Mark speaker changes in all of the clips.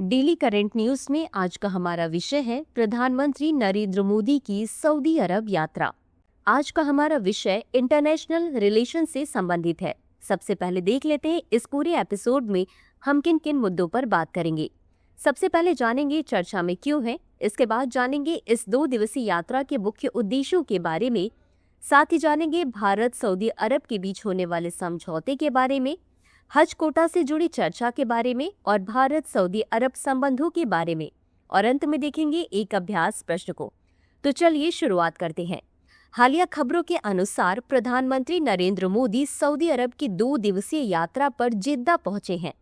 Speaker 1: Daily current news में आज का हमारा विषय है प्रधानमंत्री नरेंद्र मोदी की सऊदी अरब यात्रा। आज का हमारा विषय इंटरनेशनल रिलेशन से संबंधित है। सबसे पहले देख लेते हैं इस पूरे एपिसोड में हम किन किन मुद्दों पर बात करेंगे। सबसे पहले जानेंगे चर्चा में क्यों है, इसके बाद जानेंगे इस 2 दिवसीय यात्रा के मुख्य उद्देश्यों के बारे में, साथ ही जानेंगे भारत सऊदी अरब के बीच होने वाले समझौते के बारे में, हज कोटा से जुड़ी चर्चा के बारे में और भारत सऊदी अरब संबंधों के बारे में, और अंत में देखेंगे एक अभ्यास प्रश्न को। तो चलिए शुरुआत करते हैं। हालिया खबरों के अनुसार प्रधानमंत्री नरेंद्र मोदी सऊदी अरब की 2 दिवसीय यात्रा पर जिद्दा पहुंचे हैं।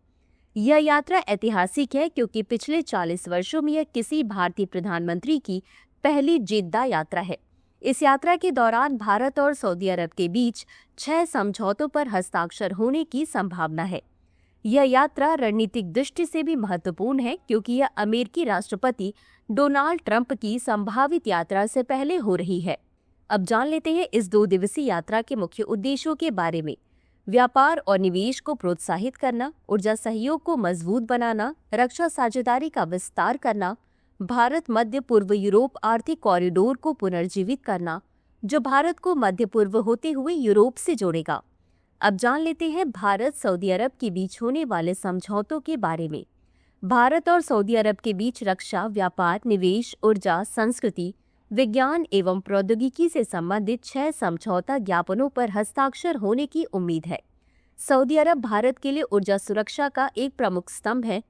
Speaker 1: यह यात्रा ऐतिहासिक है क्योंकि पिछले 40 वर्षों में यह किसी भारतीय प्रधानमंत्री की पहली जिद्दा यात्रा है। इस यात्रा के दौरान भारत और सऊदी अरब के बीच 6 समझौतों पर हस्ताक्षर होने की संभावना है। यह यात्रा रणनीतिक दृष्टि से भी महत्वपूर्ण है क्योंकि यह अमेरिकी राष्ट्रपति डोनाल्ड ट्रंप की संभावित यात्रा से पहले हो रही है। अब जान लेते हैं इस 2 दिवसीय यात्रा के मुख्य उद्देश्यों के बारे में। व्यापार और निवेश को प्रोत्साहित करना, ऊर्जा सहयोग को मजबूत बनाना, रक्षा साझेदारी का विस्तार करना, भारत मध्य पूर्व यूरोप आर्थिक कॉरिडोर को पुनर्जीवित करना, जो भारत को मध्य पूर्व होते हुए यूरोप से जोड़ेगा। अब जान लेते हैं भारत सऊदी अरब के बीच होने वाले समझौतों के बारे में। भारत और सऊदी अरब के बीच रक्षा, व्यापार, निवेश, ऊर्जा, संस्कृति, विज्ञान एवं प्रौद्योगिकी से संबंधित 6 समझौता ज्ञापनों पर हस्ताक्षर होने की उम्मीद है। सऊदी अरब भारत के लिए ऊर्जा सुरक्षा का एक प्रमुख स्तंभ है।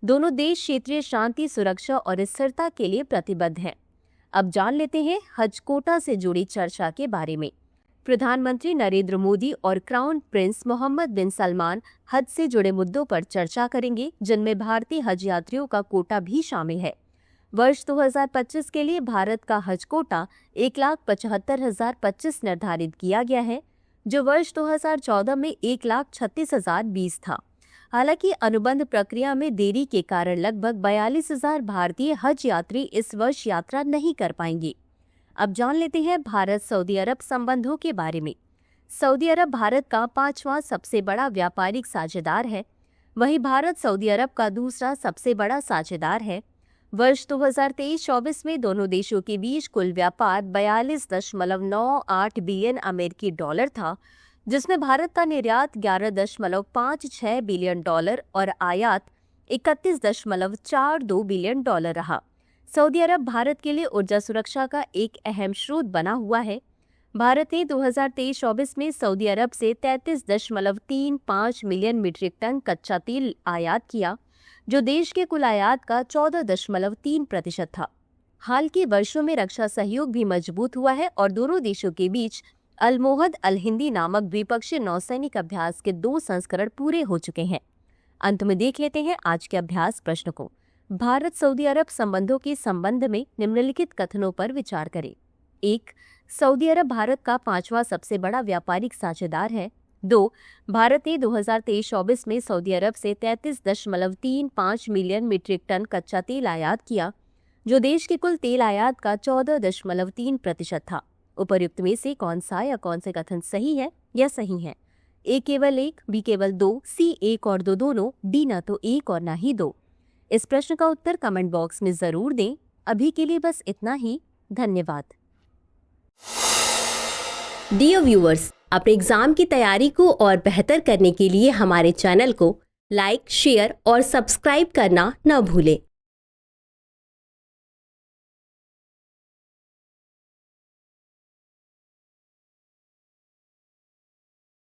Speaker 1: दोनों देश क्षेत्रीय शांति, सुरक्षा और स्थिरता के लिए प्रतिबद्ध हैं। अब जान लेते हैं हज कोटा से जुड़ी चर्चा के बारे में। प्रधानमंत्री नरेंद्र मोदी और क्राउन प्रिंस मोहम्मद बिन सलमान हज से जुड़े मुद्दों पर चर्चा करेंगे, जिनमें भारतीय हज यात्रियों का कोटा भी शामिल है। वर्ष 2025 के लिए भारत का हज कोटा 1,75,025 निर्धारित किया गया है, जो वर्ष 2014 में 1,36,020 था। हालांकि अनुबंध प्रक्रिया में देरी के कारण लगभग 42,000 भारतीय हज यात्री इस वर्ष यात्रा नहीं कर पाएंगे। अब जान लेते हैं भारत सऊदी अरब संबंधों के बारे में। सऊदी अरब भारत का 5वां सबसे बड़ा व्यापारिक साझेदार है। वहीं भारत सऊदी अरब का दूसरा सबसे बड़ा साझेदार है। वर्ष 2023-24 में दोनों देशों के बीच कुल व्यापार 42.98 बिलियन अमेरिकी डॉलर था, जिसमें भारत का निर्यात 11.56 बिलियन डॉलर और आयात 31.42 बिलियन डॉलर रहा। सऊदी अरब भारत के लिए ऊर्जा सुरक्षा का एक अहम स्रोत बना हुआ है। भारत ने 2023-24 में सऊदी अरब से 33.35 मिलियन मीट्रिक टन कच्चा तेल आयात किया, जो देश के कुल आयात का 14.3% था। हाल के वर्षों में रक्षा सहयोग भी मजबूत हुआ है और दोनों देशों के बीच अल-मोहद अल-हिंदी नामक द्विपक्षीय नौसैनिक अभ्यास के 2 संस्करण पूरे हो चुके हैं। अंत में देख लेते हैं आज के अभ्यास प्रश्न को। भारत सऊदी अरब संबंधों के संबंध में निम्नलिखित कथनों पर विचार करें। 1. सऊदी अरब भारत का 5वां सबसे बड़ा व्यापारिक साझेदार है। 2. भारत ने 2023-24 में सऊदी अरब से 33.35 मिलियन मीट्रिक टन कच्चा तेल आयात किया, जो देश के कुल तेल आयात का 14.3% था। उपर्युक्त में से कौन सा या कौन से कथन सही है या सही है? ए केवल 1, बी केवल 2, सी 1 और 2 दोनों, डी ना तो 1 और ना ही 2। इस प्रश्न का उत्तर कमेंट बॉक्स में जरूर दें। अभी के लिए बस इतना ही। धन्यवाद।
Speaker 2: डियर व्यूअर्स, अपने एग्जाम की तैयारी को और बेहतर करने के लिए हमारे चैनल को लाइक, शेयर और सब्सक्राइब करना न भूलें।